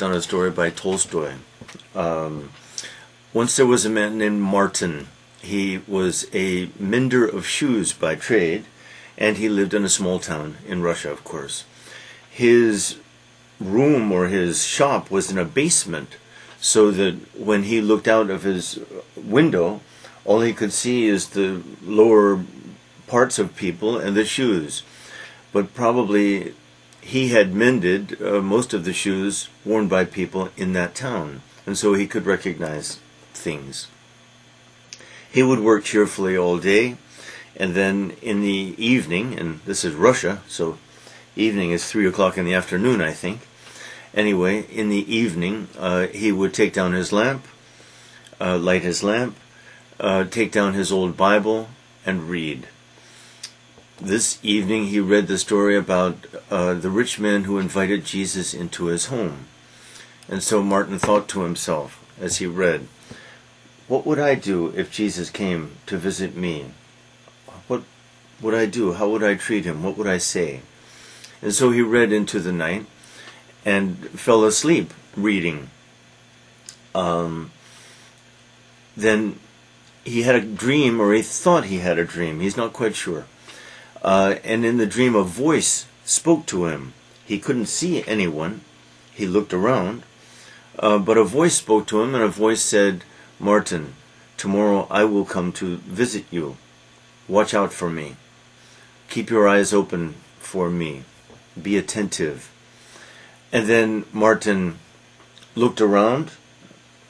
based on a story by Tolstoy. Once there was a man named Martin. He was a mender of shoes by trade, and he lived in a small town in Russia, of course. His room or his shop was in a basement, so that when he looked out of his window, all he could see is the lower parts of people and the shoes. But probably he had mended most of the shoes worn by people in that town, and so he could recognize things. He would work cheerfully all day, and then in the evening, and this is Russia, so evening is 3 o'clock in the afternoon, I think. Anyway, in the evening, he would take down his lamp, light his lamp, take down his old Bible, and read. This evening he read the story about the rich man who invited Jesus into his home. And so Martin thought to himself as he read, what would I do if Jesus came to visit me? What would I do? How would I treat him? What would I say? And so he read into the night and fell asleep reading. Then he had a dream, or he thought he had a dream. He's not quite sure. And in the dream, a voice spoke to him. He couldn't see anyone. He looked around. But a voice spoke to him, and a voice said, Martin, tomorrow I will come to visit you. Watch out for me. Keep your eyes open for me. Be attentive. And then Martin looked around,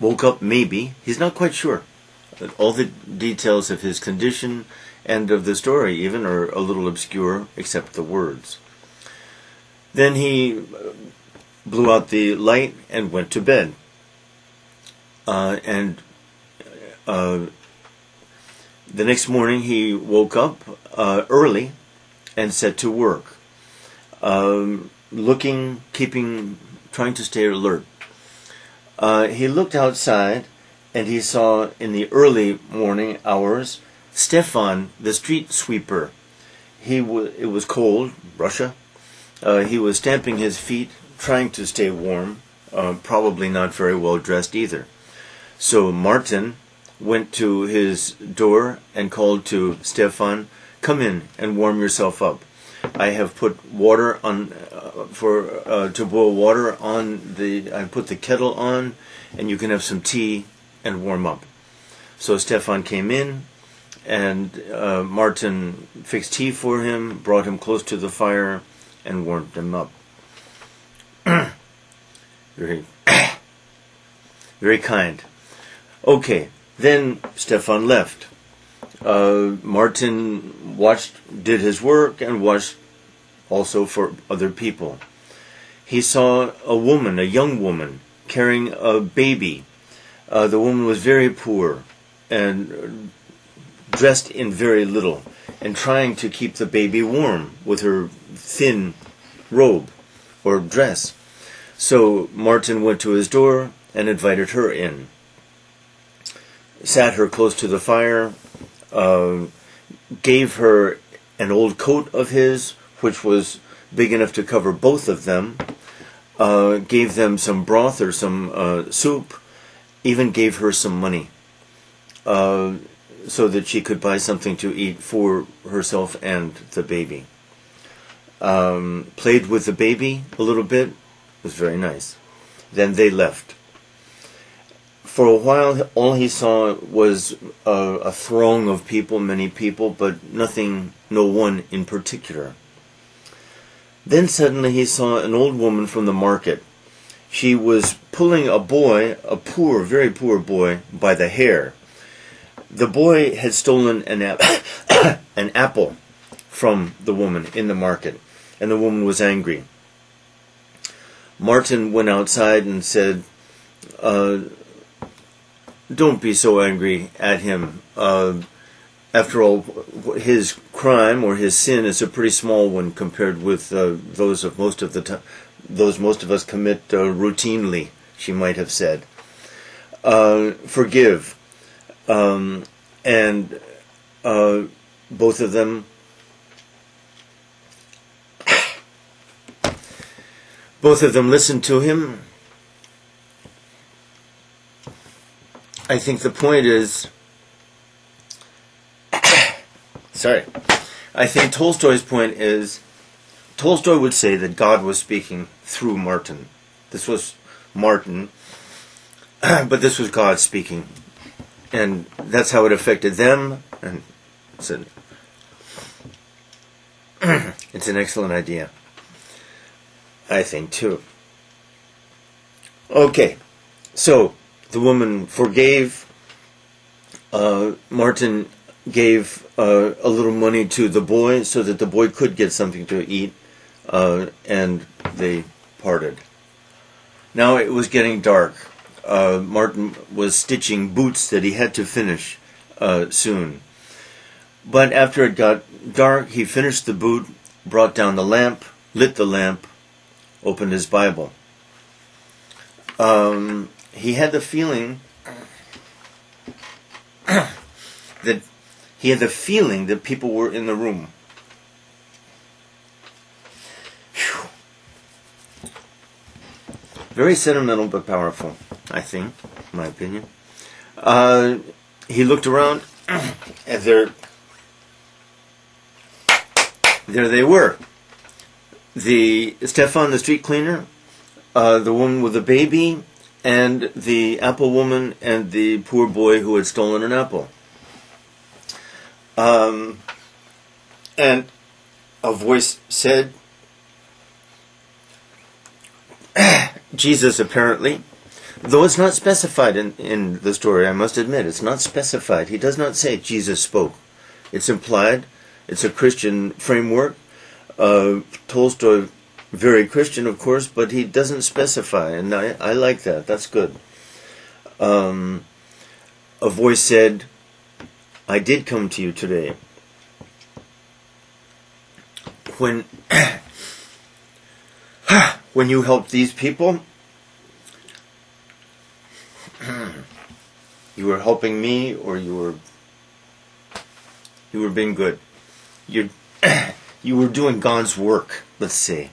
woke up maybe. He's not quite sure. All the details of his condition and of the story even are a little obscure, except the words. Then he blew out the light and went to bed. The next morning he woke up early and set to work, trying to stay alert. He looked outside, and he saw in the early morning hours Stefan, the street sweeper. It was cold, Russia. He was stamping his feet, trying to stay warm, probably not very well dressed either. So Martin went to his door and called to Stefan, come in and warm yourself up. I have put water on to boil water on I put the kettle on, and you can have some tea and warm up. So Stefan came in, and Martin fixed tea for him, brought him close to the fire, and warmed him up. Very, very kind. Okay, then Stefan left. Martin did his work, and watched also for other people. He saw a young woman, carrying a baby. The woman was very poor and dressed in very little, and trying to keep the baby warm with her thin robe or dress. So Martin went to his door and invited her in. Sat her close to the fire, gave her an old coat of his, which was big enough to cover both of them, gave them some broth or some soup, even gave her some money, so that she could buy something to eat for herself and the baby. Played with the baby a little bit. It was very nice. Then they left. For a while, all he saw was a throng of people, many people, but no one in particular. Then suddenly he saw an old woman from the market. She was pulling a boy, very poor boy, by the hair. The boy had stolen an apple from the woman in the market, and the woman was angry. Martin went outside and said, don't be so angry at him. After all, his crime or his sin is a pretty small one compared with those most of us commit routinely, she might have said. Forgive. And both of them listened to him, I think the point is, sorry, I think Tolstoy's point is, Tolstoy would say that God was speaking through Martin. This was Martin, but this was God speaking. And that's how it affected them, and it's an excellent idea, I think, too. Okay, so the woman forgave. Martin gave a little money to the boy so that the boy could get something to eat, and they parted. Now it was getting dark. Martin was stitching boots that he had to finish soon. But after it got dark, he finished the boot, brought down the lamp, lit the lamp, opened his Bible. He had the feeling that people were in the room. Whew. Very sentimental but powerful, I think, in my opinion. He looked around, and there they were. Stefan, the street cleaner, the woman with the baby, and the apple woman, and the poor boy who had stolen an apple. And a voice said, Jesus apparently, though it's not specified in the story, I must admit, it's not specified. He does not say Jesus spoke. It's implied. It's a Christian framework. Tolstoy, very Christian, of course, but he doesn't specify, and I like that. That's good. A voice said, I did come to you today. When you helped these people, you were helping me, or you were being good. You were doing God's work, let's say.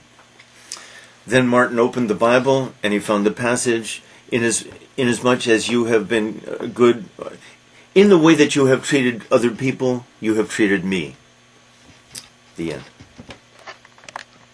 Then Martin opened the Bible, and he found the passage, inasmuch as you have been good, in the way that you have treated other people, you have treated me. The end.